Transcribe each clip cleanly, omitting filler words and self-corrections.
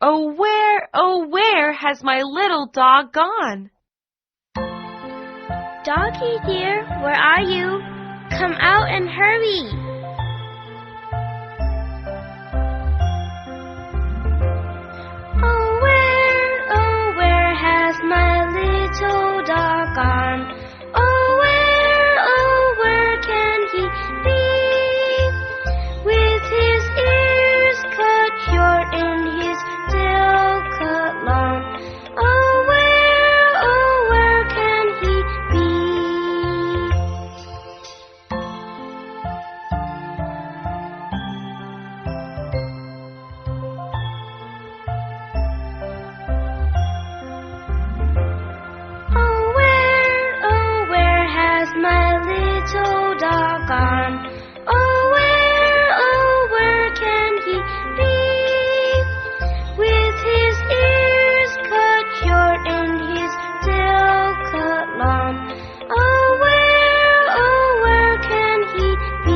oh, where has my little dog gone? Doggy dear, where are you? Come out and hurry! Oh, where has my little dog gone? Oh, where can he be? With his ears cut short and his tail cut long. Oh, where can he be? Oh, where has my little dog gone? Oh, where can he be? With his ears cut short and his tail cut long. Oh, where can he be? Oh,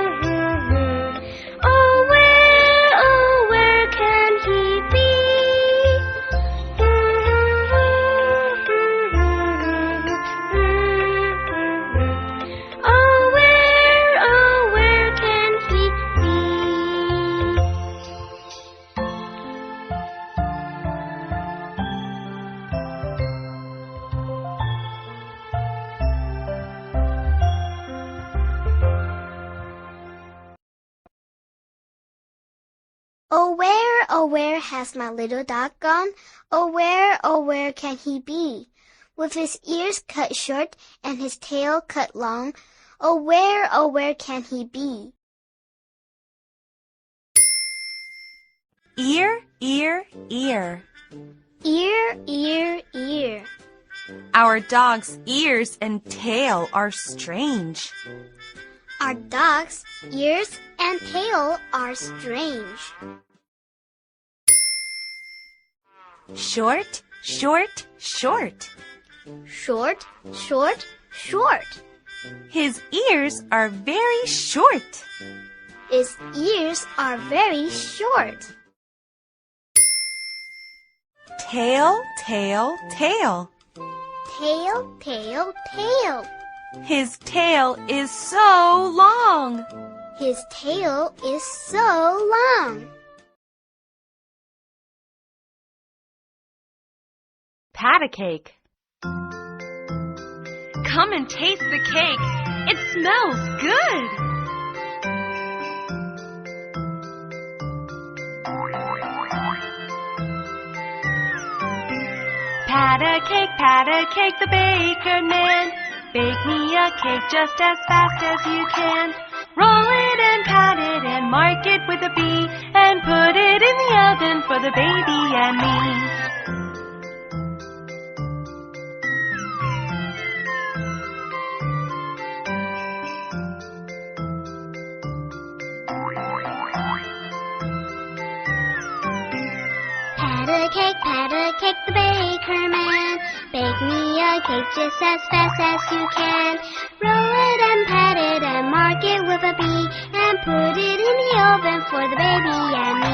where can he be? Oh, where can he be? Oh, where has my little dog gone? Oh, where can he be? With his ears cut short and his tail cut long. Oh, where can he be? Ear, ear, ear. Ear, ear, ear. Our dog's ears and tail are strange. Our dog's ears and tail are strange. Short, short, short. Short, short, short. His ears are very short. His ears are very short. Tail, tail, tail. Tail, tail, tail. His tail is so long. His tail is so long. Pat a cake. Come and taste the cake. It smells good. Pat a cake, the baker man. Bake me a cake just as fast as you can. Roll it and pat it and mark it with a B, and put it in the oven for the baby and me. Pat a cake, the baker man. Bake me a cake just as fast as you can. Roll it and pat it and mark it with a B, and put it in the oven for the baby and me.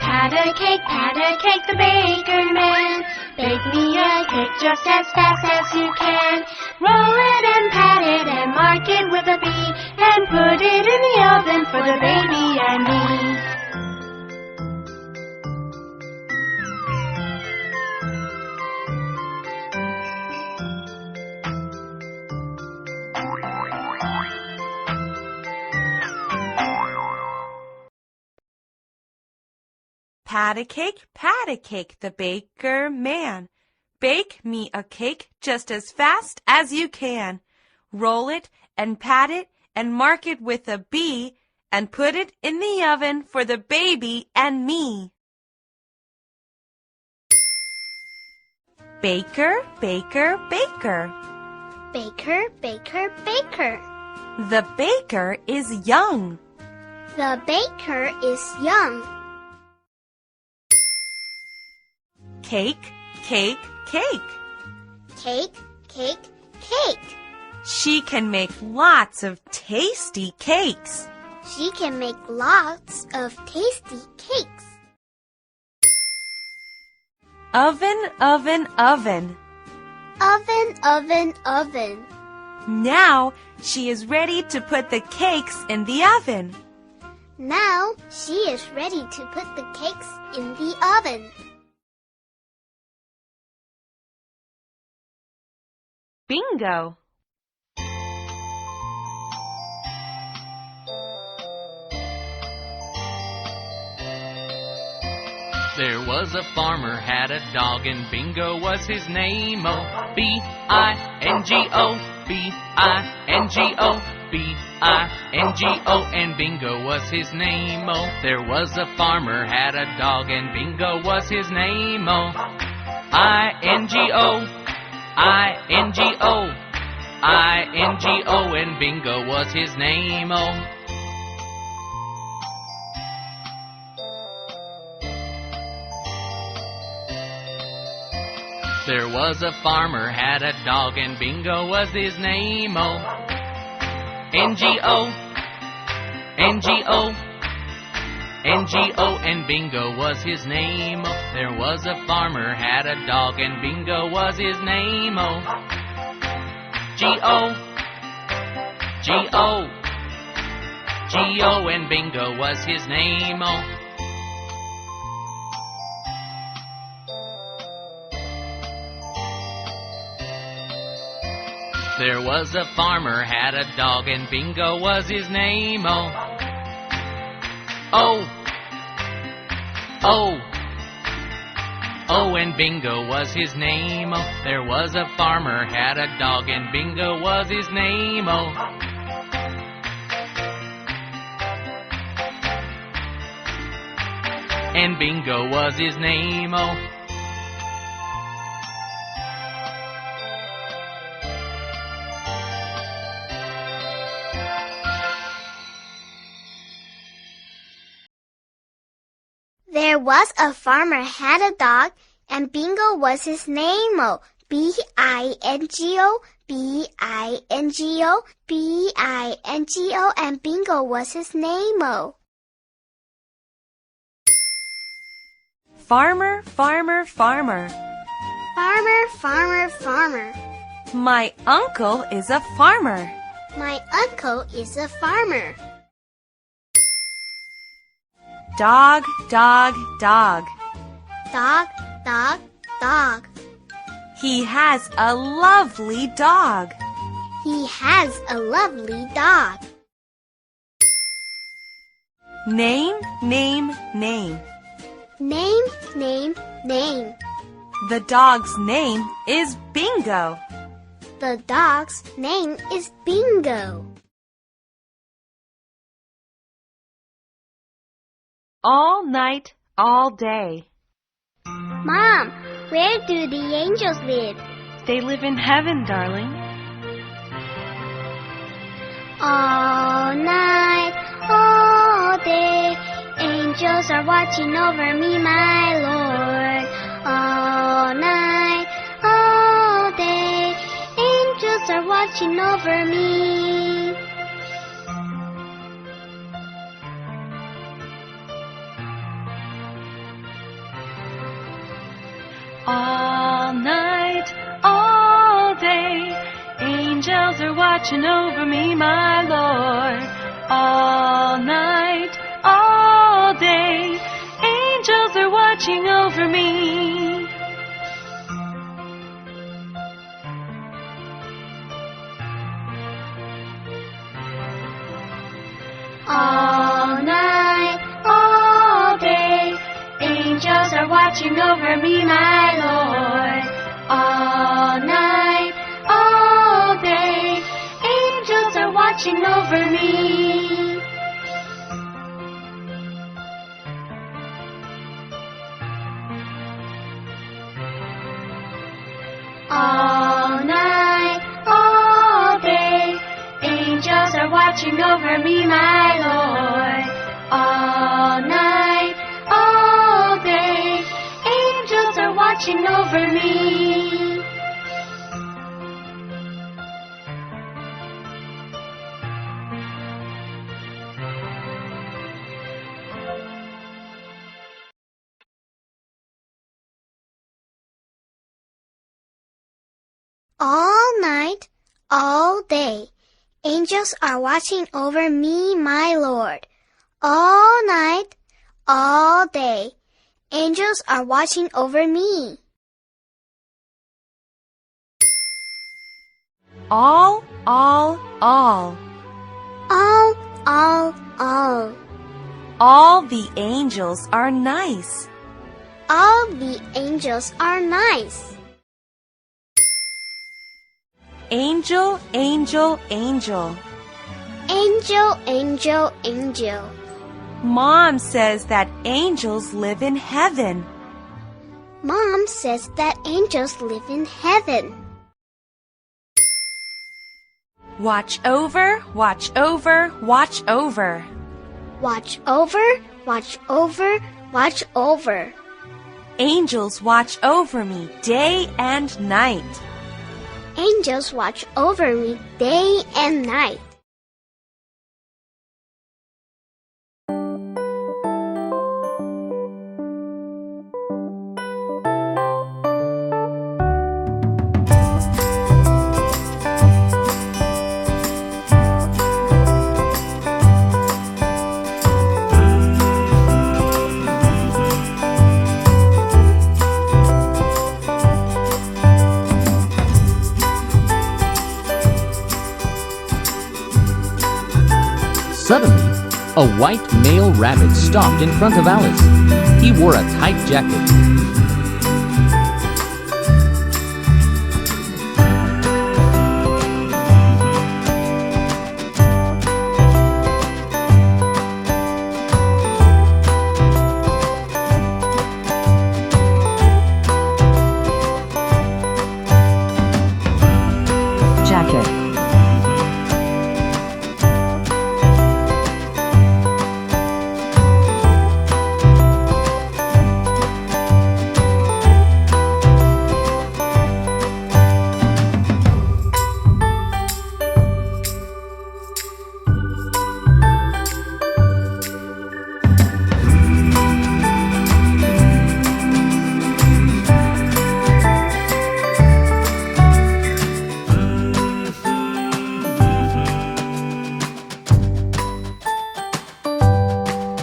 Pat a cake, the baker man. Bake me a cake just as fast as you can. Roll it and pat it and mark it with a B, and put it in the oven for the baby and me. Pat a cake, the baker man. Bake me a cake just as fast as you can. Roll it and pat it and mark it with a B, and put it in the oven for the baby and me. Baker, baker, baker. Baker, baker, baker. The baker is young. The baker is young. Cake, cake, cake. Cake, cake, cake. She can make lots of tasty cakes. She can make lots of tasty cakes. Oven, oven, oven. Oven, oven, oven. Now she is ready to put the cakes in the oven. Now she is ready to put the cakes in the oven. Bingo! There was a farmer had a dog and Bingo was his name. Oh, B-I-N-G-O, B-I-N-G-O, B-I-N-G-O, and Bingo was his name. Oh, there was a farmer had a dog and Bingo was his name. Oh, I-N-G-O, I-N-G-O, I-N-G-O, and Bingo was his name. Oh. There was a farmer had a dog and Bingo was his name. Oh, N-G-O, N-G-O, N-G-O, and Bingo was his name. Oh, there was a farmer had a dog and Bingo was his name. Oh, G-O, G-O, G-O, and Bingo was his name. Oh. There was a farmer had a dog and Bingo was his name. Oh, oh, oh, oh, and Bingo was his name. Oh, there was a farmer had a dog and Bingo was his name. Oh, and Bingo was his name. Oh. There was a farmer had a dog, and Bingo was his name-o. B-I-N-G-O, B-I-N-G-O, B-I-N-G-O, and Bingo was his name-o. Farmer, farmer, farmer. Farmer, farmer, farmer. My uncle is a farmer. My uncle is a farmer. Dog, dog, dog. Dog, dog, dog. He has a lovely dog. He has a lovely dog. Name, name, name. Name, name, name. The dog's name is Bingo. The dog's name is Bingo. All night, all day. Mom, where do the angels live? They live in heaven, darling. All night, all day, angels are watching over me, my Lord. All night, all day, angels are watching over me. All night, all day, angels are watching over me, my Lord. All night, all day, angels are watching over me. All night, all day, angels are watching over me, my Lord. All night, all day, angels are watching over me. watching over me, my Lord. All night, all day, angels are watching over me. All night, all day, angels are watching over me, my Lord. All night, all day, angels are watching over me. All. All. All the angels are nice. All the angels are nice. Angel, angel, angel. Angel, angel, angel. Mom says that angels live in heaven. Mom says that angels live in heaven. Watch over, watch over, watch over. Watch over, watch over, watch over. Angels watch over me day and night. Angels watch over me day and night. Suddenly, a white male rabbit stopped in front of Alice. He wore a tight jacket. Jacket.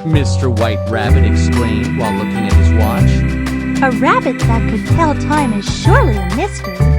Mr. White Rabbit exclaimed while looking at his watch. A rabbit that could tell time is surely a mystery.